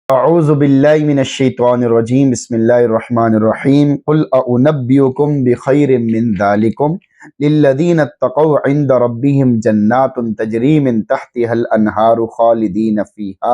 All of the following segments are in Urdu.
اعوذ باللہ من الشیطان الرجیم بسم اللہ الرحمن الرحیم قل اعنبئکم بخیر من ذالکم للذین اتقوا عند ربهم جنات تجری من تحتها الانہار خالدین فیہا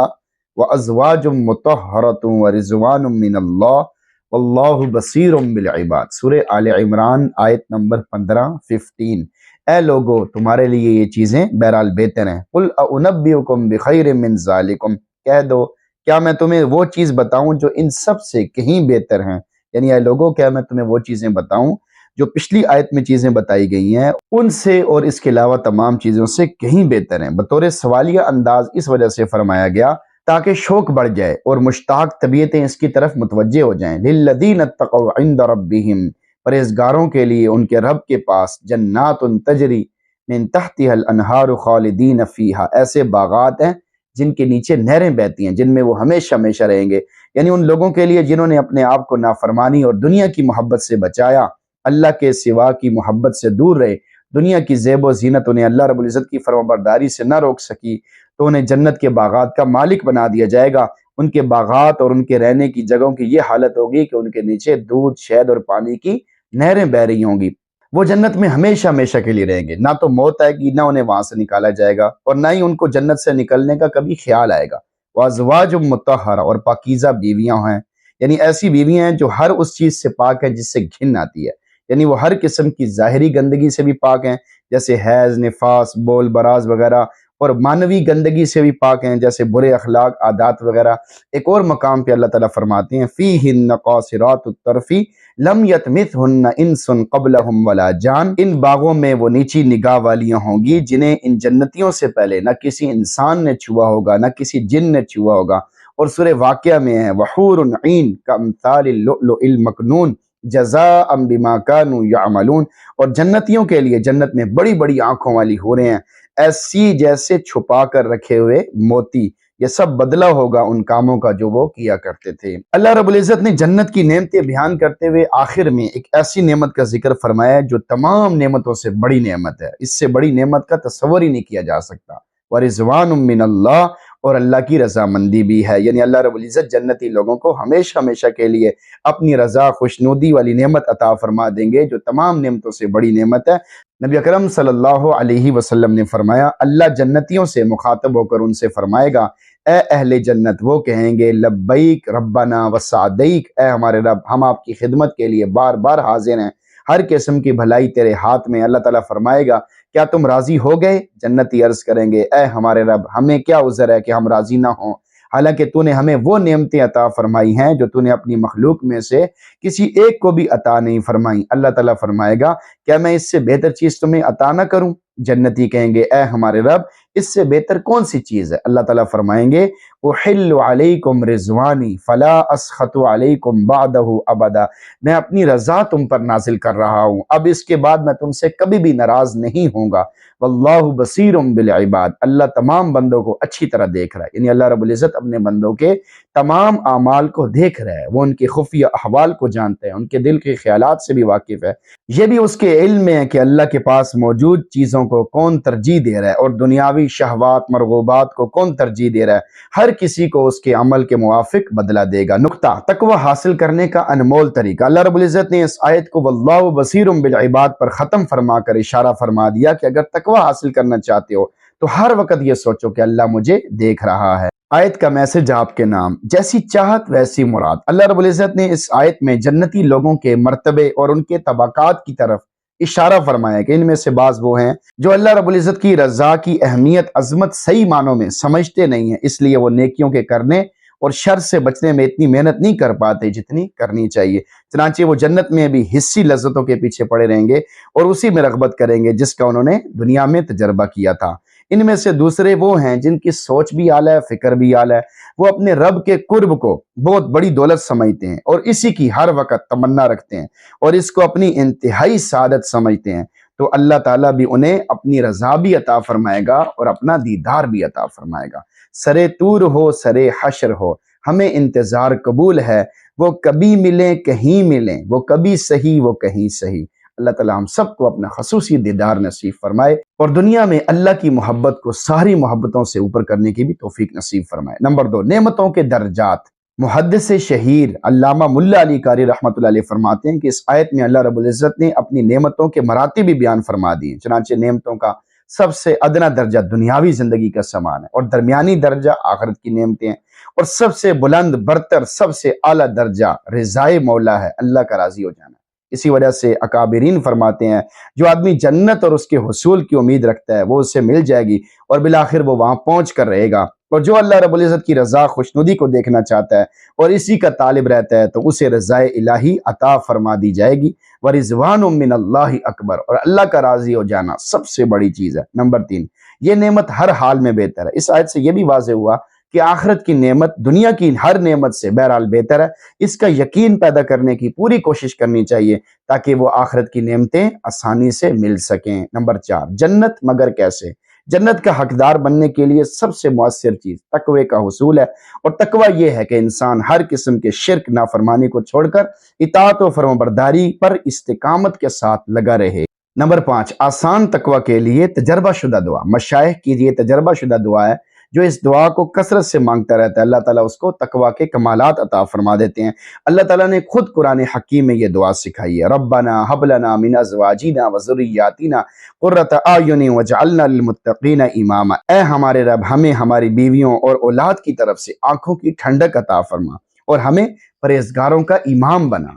وازواج مطہرۃ ورضوان من اللہ واللہ بصیر بالعباد۔ سورہ آل عمران آیت نمبر 15۔ اے لوگو، تمہارے لیے یہ چیزیں بہرحال بہتر ہیں۔ قل اعنبئکم بخیر من ذالکم، کہہ دو کیا میں تمہیں وہ چیز بتاؤں جو ان سب سے کہیں بہتر ہیں، یعنی اے لوگوں کیا میں تمہیں وہ چیزیں بتاؤں جو پچھلی آیت میں چیزیں بتائی گئی ہیں ان سے اور اس کے علاوہ تمام چیزوں سے کہیں بہتر ہیں۔ بطور سوالیہ انداز اس وجہ سے فرمایا گیا تاکہ شوق بڑھ جائے اور مشتاق طبیعتیں اس کی طرف متوجہ ہو جائیں۔ للذین اتقوا عند ربہم، پرہیزگاروں کے لیے ان کے رب کے پاس جنات تجری من تحتها الانہار خالدین فیہا، ایسے باغات ہیں جن کے نیچے نہریں بہتی ہیں، جن میں وہ ہمیشہ ہمیشہ رہیں گے۔ یعنی ان لوگوں کے لیے جنہوں نے اپنے آپ کو نافرمانی اور دنیا کی محبت سے بچایا، اللہ کے سوا کی محبت سے دور رہے، دنیا کی زیب و زینت انہیں اللہ رب العزت کی فرمانبرداری سے نہ روک سکی، تو انہیں جنت کے باغات کا مالک بنا دیا جائے گا۔ ان کے باغات اور ان کے رہنے کی جگہوں کی یہ حالت ہوگی کہ ان کے نیچے دودھ، شہد اور پانی کی نہریں بہہ رہی ہوں گی۔ وہ جنت میں ہمیشہ ہمیشہ کے لیے رہیں گے، نہ تو موت آئے گی، نہ انہیں وہاں سے نکالا جائے گا، اور نہ ہی ان کو جنت سے نکلنے کا کبھی خیال آئے گا۔ وازواج مطہرہ، اور پاکیزہ بیویاں ہیں، یعنی ایسی بیویاں ہیں جو ہر اس چیز سے پاک ہیں جس سے گھن آتی ہے، یعنی وہ ہر قسم کی ظاہری گندگی سے بھی پاک ہیں جیسے حیض، نفاس، بول براز وغیرہ، اور معنوی گندگی سے بھی پاک ہیں جیسے برے اخلاق، عادات وغیرہ۔ ایک اور مقام پہ اللہ تعالیٰ فرماتے ہیں فیہن قاصرات الطرف لم یطمثہن انس قبلہم ولا جان، ان باغوں میں وہ نیچی نگاہ والیاں ہوں گی جنہیں ان جنتیوں سے پہلے نہ کسی انسان نے چھوا ہوگا نہ کسی جن نے چھوا ہوگا۔ اور سورہ واقعہ میں ہے وحور عین کامثال اللؤلؤ المکنون جزاء بما كانوا يعملون، اور جنتیوں کے لیے جنت میں بڑی بڑی آنکھوں والی حوریں ہیں، ایسی جیسے چھپا کر رکھے ہوئے موتی، یہ سب بدلہ ہوگا ان کاموں کا جو وہ کیا کرتے تھے۔ اللہ رب العزت نے جنت کی نعمتیں بیان کرتے ہوئے آخر میں ایک ایسی نعمت کا ذکر فرمایا ہے جو تمام نعمتوں سے بڑی نعمت ہے، اس سے بڑی نعمت کا تصور ہی نہیں کیا جا سکتا۔ وَرِضْوَانٌ مِّنَ اللَّهِ، اور اللہ کی رضامندی بھی ہے، یعنی اللہ رب العزت جنتی لوگوں کو ہمیشہ ہمیشہ کے لیے اپنی رضا، خوشنودی والی نعمت عطا فرما دیں گے جو تمام نعمتوں سے بڑی نعمت ہے۔ نبی اکرم صلی اللہ علیہ وسلم نے فرمایا اللہ جنتیوں سے مخاطب ہو کر ان سے فرمائے گا اے اہل جنت، وہ کہیں گے لبیک ربنا وسعدیک، اے ہمارے رب ہم آپ کی خدمت کے لیے بار بار حاضر ہیں، ہر قسم کی بھلائی تیرے ہاتھ میں۔ اللہ تعالیٰ فرمائے گا کیا تم راضی ہو گئے؟ جنتی عرض کریں گے اے ہمارے رب ہمیں کیا عذر ہے کہ ہم راضی نہ ہوں، حالانکہ تو نے ہمیں وہ نعمتیں عطا فرمائی ہیں جو تو نے اپنی مخلوق میں سے کسی ایک کو بھی عطا نہیں فرمائی۔ اللہ تعالیٰ فرمائے گا کیا میں اس سے بہتر چیز تمہیں عطا نہ کروں؟ جنتی کہیں گے اے ہمارے رب اس سے بہتر کون سی چیز ہے؟ اللہ تعالیٰ فرمائیں گے احل علیکم رضوانی فلا اسخط علیکم بعدہ ابدا، میں اپنی رضا تم پر نازل کر رہا ہوں، اب اس کے بعد میں تم سے کبھی بھی ناراض نہیں ہوں گا۔ واللہ بصیر بالعباد، اللہ تمام بندوں کو اچھی طرح دیکھ رہا ہے، یعنی اللہ رب العزت اپنے بندوں کے تمام اعمال کو دیکھ رہا ہے، وہ ان کے خفیہ احوال کو جانتے ہیں، ان کے دل کے خیالات سے بھی واقف ہے۔ یہ بھی اس کے علم میں ہے کہ اللہ کے پاس موجود چیزوں کو کون ترجیح دے رہا ہے اور دنیاوی شہوات مرغوبات کو کون ترجیح دے رہا ہے، ہر کسی کو اس کے عمل کے موافق بدلہ دے گا۔ نقطہ تقوی حاصل کرنے کا انمول طریقہ، اللہ رب العزت نے اس آیت کو واللہ بصیر بالعباد پر ختم فرما کر اشارہ فرما دیا کہ اگر تقوی حاصل کرنا چاہتے ہو تو ہر وقت یہ سوچو کہ اللہ مجھے دیکھ رہا ہے۔ آیت کا میسج آپ کے نام، جیسی چاہت ویسی مراد۔ اللہ رب العزت نے اس آیت میں جنتی لوگوں کے مرتبے اور ان کے طبقات کی طرف اشارہ فرمایا کہ ان میں سے بعض وہ ہیں جو اللہ رب العزت کی رضا کی اہمیت، عظمت صحیح معنوں میں سمجھتے نہیں ہیں، اس لیے وہ نیکیوں کے کرنے اور شر سے بچنے میں اتنی محنت نہیں کر پاتے جتنی کرنی چاہیے، چنانچہ وہ جنت میں بھی حصی لذتوں کے پیچھے پڑے رہیں گے اور اسی میں رغبت کریں گے جس کا انہوں نے دنیا میں تجربہ کیا تھا۔ ان میں سے دوسرے وہ ہیں جن کی سوچ بھی اعلیٰ ہے، فکر بھی اعلیٰ ہے، وہ اپنے رب کے قرب کو بہت بڑی دولت سمجھتے ہیں اور اسی کی ہر وقت تمنا رکھتے ہیں اور اس کو اپنی انتہائی سعادت سمجھتے ہیں، تو اللہ تعالیٰ بھی انہیں اپنی رضا بھی عطا فرمائے گا اور اپنا دیدار بھی عطا فرمائے گا۔ سرے طور ہو سرے حشر ہو ہمیں انتظار قبول ہے، وہ کبھی ملیں کہیں ملیں، وہ کبھی صحیح وہ کہیں صحیح، اللہ تعالیٰ ہم سب کو اپنا خصوصی دیدار نصیب فرمائے اور دنیا میں اللہ کی محبت کو ساری محبتوں سے اوپر کرنے کی بھی توفیق نصیب فرمائے۔ نمبر 2، نعمتوں کے درجات۔ محدث شہیر علامہ ملا علی قاری رحمۃ اللہ علیہ فرماتے ہیں کہ اس آیت میں اللہ رب العزت نے اپنی نعمتوں کے مراتب بھی بیان فرما دیے۔ چنانچہ نعمتوں کا سب سے ادنا درجہ دنیاوی زندگی کا سامان ہے، اور درمیانی درجہ آخرت کی نعمتیں ہیں، اور سب سے بلند برتر سب سے اعلیٰ درجہ رضائے مولا ہے، اللہ کا راضی ہو جانا۔ اسی وجہ سے اکابرین فرماتے ہیں جو آدمی جنت اور اس کے حصول کی امید رکھتا ہے وہ اسے مل جائے گی اور بالآخر وہ وہاں پہنچ کر رہے گا، اور جو اللہ رب العزت کی رضا خوشنودی کو دیکھنا چاہتا ہے اور اسی کا طالب رہتا ہے تو اسے رضائے الہی عطا فرما دی جائے گی۔ وَرِضْوَانٌ مِّنَ اللَّهِ اکبر، اور اللہ کا راضی ہو جانا سب سے بڑی چیز ہے۔ نمبر 3، یہ نعمت ہر حال میں بہتر ہے۔ اس آیت سے یہ بھی واضح ہوا کہ آخرت کی نعمت دنیا کی ہر نعمت سے بہرحال بہتر ہے۔ اس کا یقین پیدا کرنے کی پوری کوشش کرنی چاہیے تاکہ وہ آخرت کی نعمتیں آسانی سے مل سکیں۔ نمبر 4، جنت مگر کیسے؟ جنت کا حقدار بننے کے لیے سب سے مؤثر چیز تقوی کا حصول ہے، اور تقوی یہ ہے کہ انسان ہر قسم کے شرک نافرمانی کو چھوڑ کر اطاعت و فرمانبرداری پر استقامت کے ساتھ لگا رہے۔ نمبر 5، آسان تقوی کے لیے تجربہ شدہ دعا۔ مشائخ کی یہ تجربہ شدہ دعا ہے، جو اس دعا کو کثرت سے مانگتا رہتا ہے اللہ تعالیٰ اس کو تقوی کے کمالات عطا فرما دیتے ہیں۔ اللہ تعالیٰ نے خود قرآن حکیم میں یہ دعا سکھائی ہے، ربنا ہب لنا من ازواجنا وذریاتنا قرۃ اعین واجعلنا للمتقین اماما۔ اے ہمارے رب، ہمیں ہماری بیویوں اور اولاد کی طرف سے آنکھوں کی ٹھنڈک عطا فرما اور ہمیں پرہیزگاروں کا امام بنا۔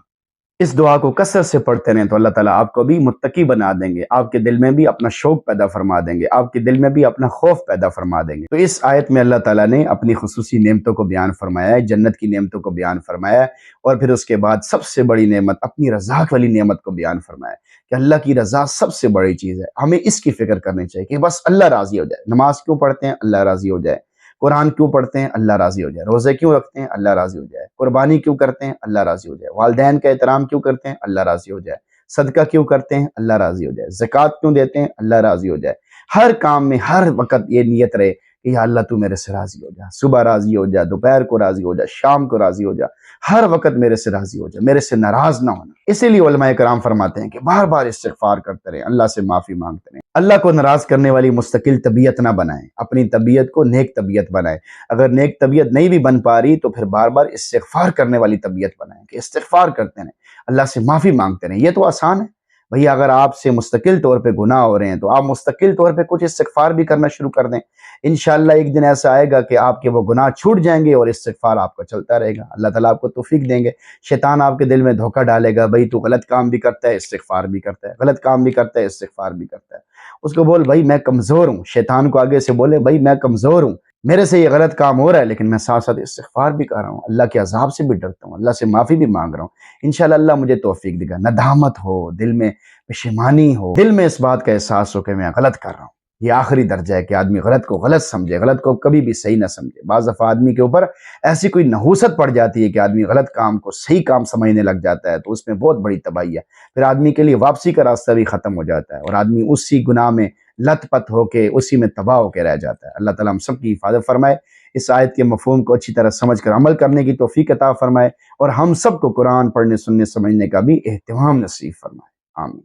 اس دعا کو کثرت سے پڑھتے رہیں تو اللہ تعالیٰ آپ کو بھی متقی بنا دیں گے، آپ کے دل میں بھی اپنا شوق پیدا فرما دیں گے، آپ کے دل میں بھی اپنا خوف پیدا فرما دیں گے۔ تو اس آیت میں اللہ تعالیٰ نے اپنی خصوصی نعمتوں کو بیان فرمایا ہے، جنت کی نعمتوں کو بیان فرمایا ہے، اور پھر اس کے بعد سب سے بڑی نعمت اپنی رضا والی نعمت کو بیان فرمایا ہے کہ اللہ کی رضا سب سے بڑی چیز ہے۔ ہمیں اس کی فکر کرنی چاہیے کہ بس اللہ راضی ہو جائے۔ نماز کیوں پڑھتے ہیں؟ اللہ راضی ہو جائے۔ قرآن کیوں پڑھتے ہیں؟ اللہ راضی ہو جائے۔ روزے کیوں رکھتے ہیں؟ اللہ راضی ہو جائے۔ قربانی کیوں کرتے ہیں؟ اللہ راضی ہو جائے۔ والدین کا احترام کیوں کرتے ہیں؟ اللہ راضی ہو جائے۔ صدقہ کیوں کرتے ہیں؟ اللہ راضی ہو جائے۔ زکوٰۃ کیوں دیتے ہیں؟ اللہ راضی ہو جائے۔ ہر کام میں ہر وقت یہ نیت رہے کہ یا اللہ تو میرے سے راضی ہو جا، صبح راضی ہو جا، دوپہر کو راضی ہو جا، شام کو راضی ہو جا، ہر وقت میرے سے راضی ہو جا، میرے سے ناراض نہ ہونا۔ اسی لیے علماء کرام فرماتے ہیں کہ بار بار استغفار کرتے رہیں، اللہ سے معافی مانگتے رہیں۔ اللہ کو ناراض کرنے والی مستقل طبیعت نہ بنائیں، اپنی طبیعت کو نیک طبیعت بنائیں۔ اگر نیک طبیعت نہیں بھی بن پا رہی تو پھر بار بار استغفار کرنے والی طبیعت بنائیں کہ استغفار کرتے رہیں، اللہ سے معافی مانگتے رہیں۔ یہ تو آسان ہے بھئی، اگر آپ سے مستقل طور پہ گناہ ہو رہے ہیں تو آپ مستقل طور پہ کچھ استغفار بھی کرنا شروع کر دیں۔ انشاءاللہ ایک دن ایسا آئے گا کہ آپ کے وہ گناہ چھوٹ جائیں گے اور استغفار آپ کا چلتا رہے گا۔ اللہ تعالیٰ آپ کو توفیق دیں گے۔ شیطان آپ کے دل میں دھوکہ ڈالے گا، بھئی تو غلط کام بھی کرتا ہے استغفار بھی کرتا ہے، غلط کام بھی کرتا ہے استغفار بھی کرتا ہے۔ اس کو بول بھائی میں کمزور ہوں، شیطان کو آگے سے بولے بھائی میں کمزور ہوں، میرے سے یہ غلط کام ہو رہا ہے لیکن میں ساتھ ساتھ استغفار بھی کر رہا ہوں، اللہ کے عذاب سے بھی ڈرتا ہوں، اللہ سے معافی بھی مانگ رہا ہوں۔ انشاءاللہ اللہ مجھے توفیق دے گا۔ ندامت ہو، دل میں پشیمانی ہو، دل میں اس بات کا احساس ہو کہ میں غلط کر رہا ہوں۔ یہ آخری درجہ ہے کہ آدمی غلط کو غلط سمجھے، غلط کو کبھی بھی صحیح نہ سمجھے۔ بعض دفعہ آدمی کے اوپر ایسی کوئی نحوست پڑ جاتی ہے کہ آدمی غلط کام کو صحیح کام سمجھنے لگ جاتا ہے تو اس میں بہت بڑی تباہی ہے، پھر آدمی کے لیے واپسی کا راستہ بھی ختم ہو جاتا ہے اور آدمی اسی گناہ میں لت پت ہو کے اسی میں تباہ ہو کے رہ جاتا ہے۔ اللہ تعالیٰ ہم سب کی حفاظت فرمائے، اس آیت کے مفہوم کو اچھی طرح سمجھ کر عمل کرنے کی توفیق عطا فرمائے، اور ہم سب کو قرآن پڑھنے سننے سمجھنے کا بھی اہتمام نصیب فرمائے۔ آمین۔